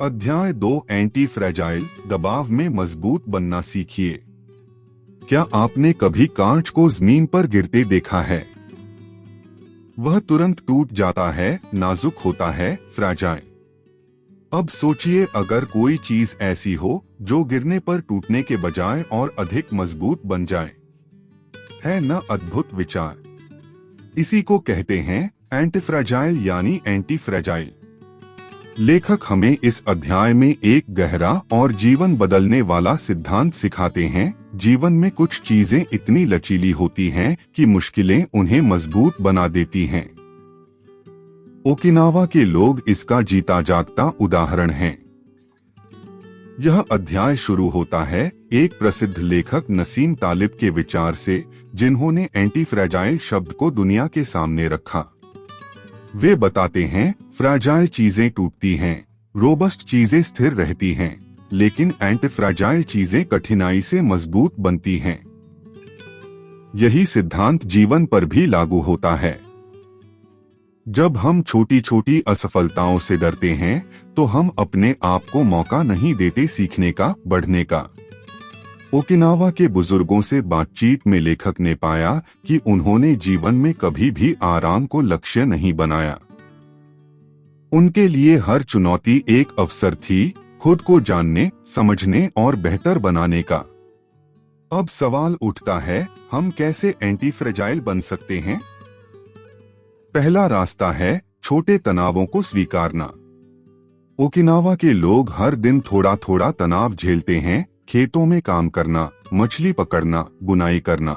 अध्याय 2 anti fragile दबाव में मजबूत बनना सीखिए। क्या आपने कभी कांच को जमीन पर गिरते देखा है? वह तुरंत टूट जाता है, नाजुक होता है, फ्रैजाइल। अब सोचिए अगर कोई चीज ऐसी हो जो गिरने पर टूटने के बजाय और अधिक मजबूत बन जाए। है न अद्भुत विचार? इसी को कहते हैं एंटीफ्रैजाइल यानी एंटी फ्रैजाइल। लेखक हमें इस अध्याय में एक गहरा और जीवन बदलने वाला सिद्धांत सिखाते हैं। जीवन में कुछ चीजें इतनी लचीली होती हैं कि मुश्किलें उन्हें मजबूत बना देती हैं। ओकिनावा के लोग इसका जीता जागता उदाहरण हैं। यह अध्याय शुरू होता है एक प्रसिद्ध लेखक नसीम तालिब के विचार से, जिन्होंने एंटी फ्रैजाइल शब्द को दुनिया के सामने रखा। वे बताते हैं, फ्रैजाइल चीजें टूटती हैं, रोबस्ट चीजें स्थिर रहती हैं, लेकिन एंटीफ्रैजाइल चीजें कठिनाई से मजबूत बनती हैं। यही सिद्धांत जीवन पर भी लागू होता है। जब हम छोटी छोटी असफलताओं से डरते हैं, तो हम अपने आप को मौका नहीं देते सीखने का, बढ़ने का। ओकिनावा के बुजुर्गों से बातचीत में लेखक ने पाया कि उन्होंने जीवन में कभी भी आराम को लक्ष्य नहीं बनाया। उनके लिए हर चुनौती एक अवसर थी, खुद को जानने, समझने और बेहतर बनाने का। अब सवाल उठता है, हम कैसे एंटी फ्रैजाइल बन सकते हैं? पहला रास्ता है छोटे तनावों को स्वीकारना। ओकिनावा के लोग हर दिन थोड़ा थोड़ा तनाव झेलते हैं। खेतों में काम करना, मछली पकड़ना, बुनाई करना,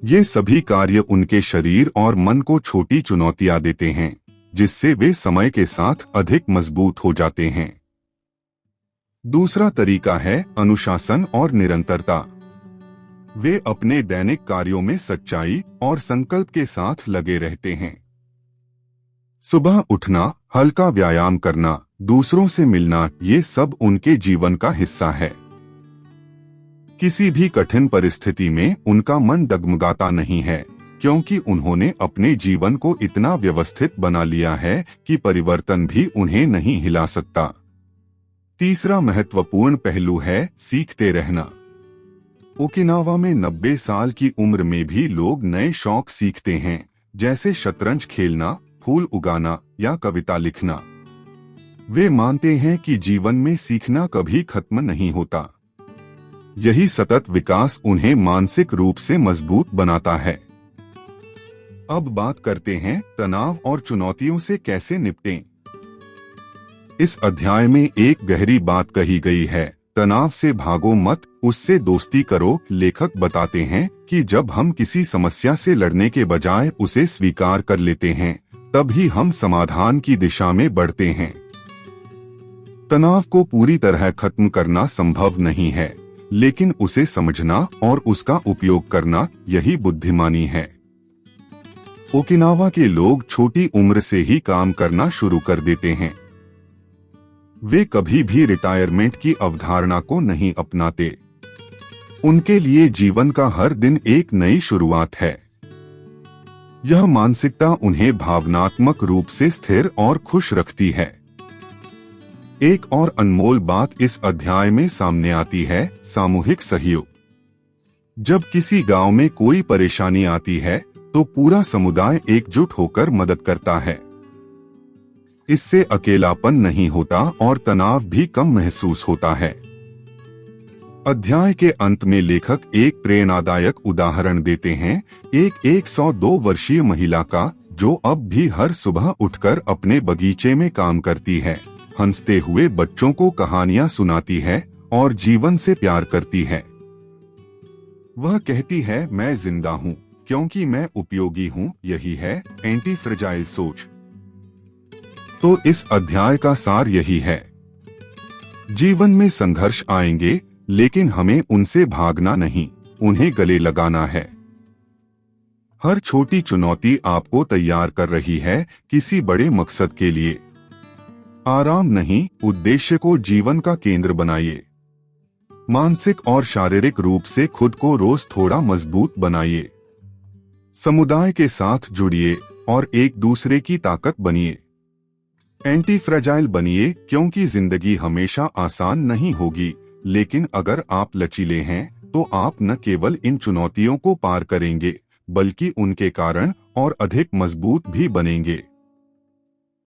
ये सभी कार्य उनके शरीर और मन को छोटी चुनौतियां देते हैं, जिससे वे समय के साथ अधिक मजबूत हो जाते हैं। दूसरा तरीका है अनुशासन और निरंतरता। वे अपने दैनिक कार्यों में सच्चाई और संकल्प के साथ लगे रहते हैं। सुबह उठना, हल्का व्यायाम करना, दूसरों से मिलना, ये सब उनके जीवन का हिस्सा है। किसी भी कठिन परिस्थिति में उनका मन डगमगाता नहीं है, क्योंकि उन्होंने अपने जीवन को इतना व्यवस्थित बना लिया है कि परिवर्तन भी उन्हें नहीं हिला सकता। तीसरा महत्वपूर्ण पहलू है सीखते रहना। ओकिनावा में 90 साल की उम्र में भी लोग नए शौक सीखते हैं, जैसे शतरंज खेलना, फूल उगाना या कविता लिखना। वे मानते हैं कि जीवन में सीखना कभी खत्म नहीं होता। यही सतत विकास उन्हें मानसिक रूप से मजबूत बनाता है। अब बात करते हैं तनाव और चुनौतियों से कैसे निपटें। इस अध्याय में एक गहरी बात कही गई है, तनाव से भागो मत, उससे दोस्ती करो। लेखक बताते हैं कि जब हम किसी समस्या से लड़ने के बजाय उसे स्वीकार कर लेते हैं, तभी हम समाधान की दिशा में बढ़ते हैं। तनाव को पूरी तरह खत्म करना संभव नहीं है, लेकिन उसे समझना और उसका उपयोग करना, यही बुद्धिमानी है। ओकिनावा के लोग छोटी उम्र से ही काम करना शुरू कर देते हैं। वे कभी भी रिटायरमेंट की अवधारणा को नहीं अपनाते। उनके लिए जीवन का हर दिन एक नई शुरुआत है। यह मानसिकता उन्हें भावनात्मक रूप से स्थिर और खुश रखती है। एक और अनमोल बात इस अध्याय में सामने आती है, सामूहिक सहयोग। जब किसी गांव में कोई परेशानी आती है, तो पूरा समुदाय एकजुट होकर मदद करता है। इससे अकेलापन नहीं होता और तनाव भी कम महसूस होता है। अध्याय के अंत में लेखक एक प्रेरणादायक उदाहरण देते हैं, एक 102 वर्षीय महिला का, जो अब भी हर सुबह उठकर अपने बगीचे में काम करती है, हंसते हुए बच्चों को कहानियां सुनाती है और जीवन से प्यार करती है। वह कहती है, मैं जिंदा हूँ क्योंकि मैं उपयोगी हूँ। यही है एंटी फ्रैजाइल सोच। तो इस अध्याय का सार यही है, जीवन में संघर्ष आएंगे, लेकिन हमें उनसे भागना नहीं, उन्हें गले लगाना है। हर छोटी चुनौती आपको तैयार कर रही है किसी बड़े मकसद के लिए। आराम नहीं, उद्देश्य को जीवन का केंद्र बनाइए। मानसिक और शारीरिक रूप से खुद को रोज थोड़ा मजबूत बनाइए। समुदाय के साथ जुड़िए और एक दूसरे की ताकत बनिए। एंटी फ्रेजाइल बनिए, क्योंकि जिंदगी हमेशा आसान नहीं होगी, लेकिन अगर आप लचीले हैं तो आप न केवल इन चुनौतियों को पार करेंगे बल्कि उनके कारण और अधिक मजबूत भी बनेंगे।